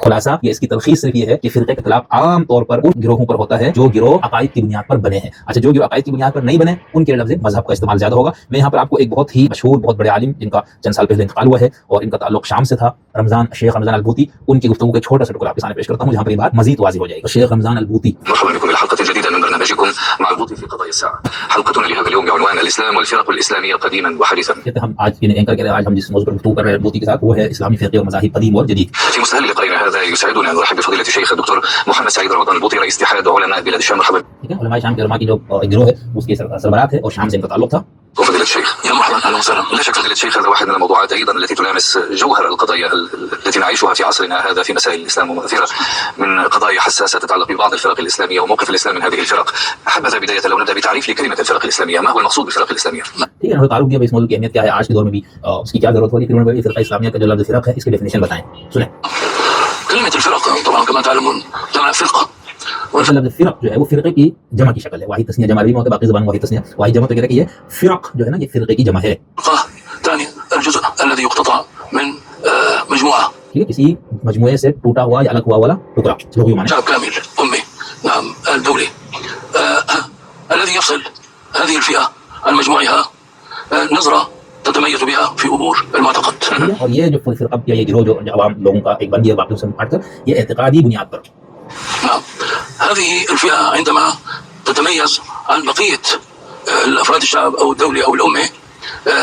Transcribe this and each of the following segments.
خلاصہ یہ اس کی تلخیص صرف یہ ہے کہ فرقے کا اختلاف عام طور پر ان گروہوں پر ہوتا ہے جو گروہ عقائد کی بنیاد پر بنے ہیں. اچھا، جو گروہ عقائد کی بنیاد پر نہیں بنے ان کے لفظ مذہب کا استعمال زیادہ ہوگا. میں یہاں پر آپ کو ایک بہت ہی مشہور بہت بڑے عالم جن کا چند سال پہلے انتقال ہوا ہے اور ان کا تعلق شام سے تھا، شیخ رمضان البوطی، ان کی گفتگو کا چھوٹا سا ٹکڑا آپ کے سامنے پیش کرتا ہوں جہاں پر یہ بات مزید واضح ہو جائے گی. شیخ رمضان البوطی. مرحبا بكم الى حلقة جديدة من برنامجكم مع البوطي في قضايا الساعة. حلقتنا لهذا اليوم بعنوان الإسلام والفرق الإسلامية قديما وحديثا. ہم آج اینکر کریں، آج ہم جس موضوع پر گفتگو کر رہے ہیں البوطی کے ساتھ وہ ہے اسلامی فرقے اور مذاہب قدیم اور جدید. في مستهل لقائنا هذا يسعدنا ان نرحب بفضيلة الشيخ الدكتور محمد سعيد رمضان البوطي رئيس اتحاد علماء بلاد الشام. مرحبا. ٹھیک ہے، علماء شام کے علماء کی جو گروہ ہے اس کے سربراہ تھے اور شام سے ان کا تعلق تھا. وفضيلة الشيخ يا مرحبا اهلا وسهلا. لا شك فضيلة الشيخ هذا واحد من الموضوعات ايضا التي تلامس جوهر القضايا التي نعيشها في عصرنا هذا في مسائل الاسلام ومؤثرة من قضايا حساسة تتعلق ببعض الفرق الاسلامية وموقف الاسلام من هذه الفرق. حبذا بداية لو نبدا بتعريف لكلمة الفرق الاسلامية، ما هو المقصود بالفرق الاسلامية؟ ٹھیک ہے، انہوں نے تعارف دیا اس موضوع کی اہمیت کیا ہے، آج کے دور میں بھی اس کی کیا ضرورت ہوگی. پھر انہوں نے فرقہ اسلامیہ کا جو لفظ فرق ہے اس کی ڈیفینیشن بتائیں. سنیں. كلمة الفرق طبعا كما تعلمون جمع فرقة. لفظ فرق جو ہے وہ فرقے کی جمع کی شکل ہے. واحد تسنیہ جمع بھی ہوتا ہے، باقی زبان واحد تسنیہ واحد جمع تو کہہ رہے کہ یہ فرق جو ہے نا یہ فرقے کی جمع ہے. ثاني الجزء الذي يقتطع من مجموعة. ٹھیک ہے، کسی مجموعے سے ٹوٹا ہوا یا الگ ہوا والا ٹکڑا لغوی معنی. شعب كامل أمي نعم الدولي الذي يفصل هذه الفئة عن مجموعها نظرة تتميز بها في أمور المعتقد. اور یہ جو فرقہ یا یہ گروہ جو عوام لوگوں کا ایک بندی ہے باقیوں سے ہٹ کر یہ اعتقادی بنیاد پر. نعم هذه الفئة عندما تتميز عن بقية الأفراد الشعب أو الدولة أو الأمة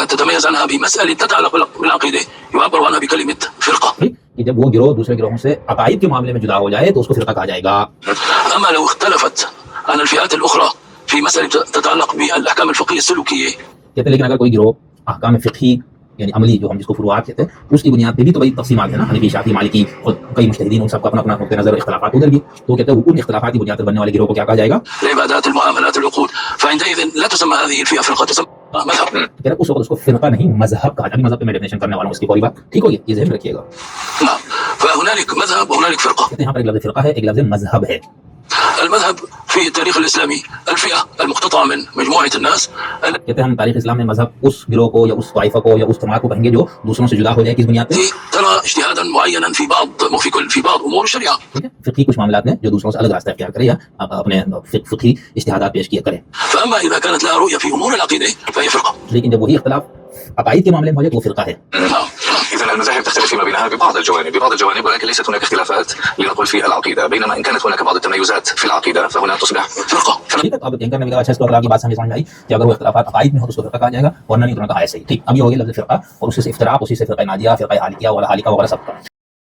تتميز عنها بمسألة تتعلق بالعقيدة يعبر عنها بكلمة فرقة. کہ جب وہ گروہ دوسرے گروہوں سے عقائد کے معاملے میں جدا ہو جائے تو اس کو فرقہ کہا جائے گا. أما لو اختلفت عن الفئات الأخرى في مسألة تتعلق بالأحكام الفقهية السلوكية. کہتے ہیں لیکن اگر کوئی گروہ احکام فقہی یعنی عملی جو ہم جس کو فروعات کہتے ہیں اس کی بنیاد پہ بھی تو بڑی تقسیمات ہیں نا، حنفی شافعی مالکی اور کئی مجتہدین ان سب کا اپنا اپنا نقطہ نظر اختلافات ادھر بھی. تو کہتے ہیں ان اختلافات کی بنیاد پر بننے والے گروہ کو کیا کہا جائے گا؟ العبادات المعاملات العقود. فعندئذ لا تسمى هذه الفئة فرقة، تسمى مذهب. کہتے ہیں اس وقت اس کو فرقہ نہیں مذہب کہا جائے. مذہب پہ میں ڈیفینیشن کرنے والا ہوں اس کی پوری بات ٹھیک ہوگی، یہ ذہن میں رکھیے گا. نعم فهنالك مذهب وهنالك فرقة. کہتے ہیں یہاں پر ایک لفظ فرقہ ہے، ایک لفظ مذہب ہے. المذهب في التاريخ الإسلامي الفئة المقتطعة من مجموعة الناس. کہتے ہیں ہم تاریخ اسلام میں مذہب اس گروہ کو یا اس طائفہ کو یا اس جماعت کو کہیں گے جو دوسروں سے جدا ہو جائے. کس بنیاد پہ؟ ترى اجتهادا معينا في بعض امور الشريعه. فقہی کچھ معاملات میں جو دوسروں سے الگ راستہ اختیار کرے یا اپنے فقہی اجتہادات پیش کیا کرے. فاما اذا كانت لها رؤيه في امور العقيده فهي فرقه. لیکن جب وہی اختلاف عقائد کے معاملے میں ہو جائے تو وہ فرقہ ہے. اذا المذاهب تختلف فيما بينها ببعض الجوانب ولكن ليست هناك اختلافات لنقل في العقيده، بينما ان كانت هناك بعض التميزات في العقيده فهنا تصبح فرقه. ٹھیک ہے، تو اب اینکر نے بھی کہا اچھا اس کو اگر آپ کی بات سمجھ آئی کہ اگر وہ اختلافات عقائد میں ہو تو اس کو فرقہ کہا جائے گا ورنہ نہیں تو نہ کہا ایسے ہی. ٹھیک، اب یہ ہو گیا لفظ فرقہ اور اس سے افتراق، اسی سے فرقہ ناجیہ، فرقہ حالکیہ وغیرہ وغیرہ سب کا.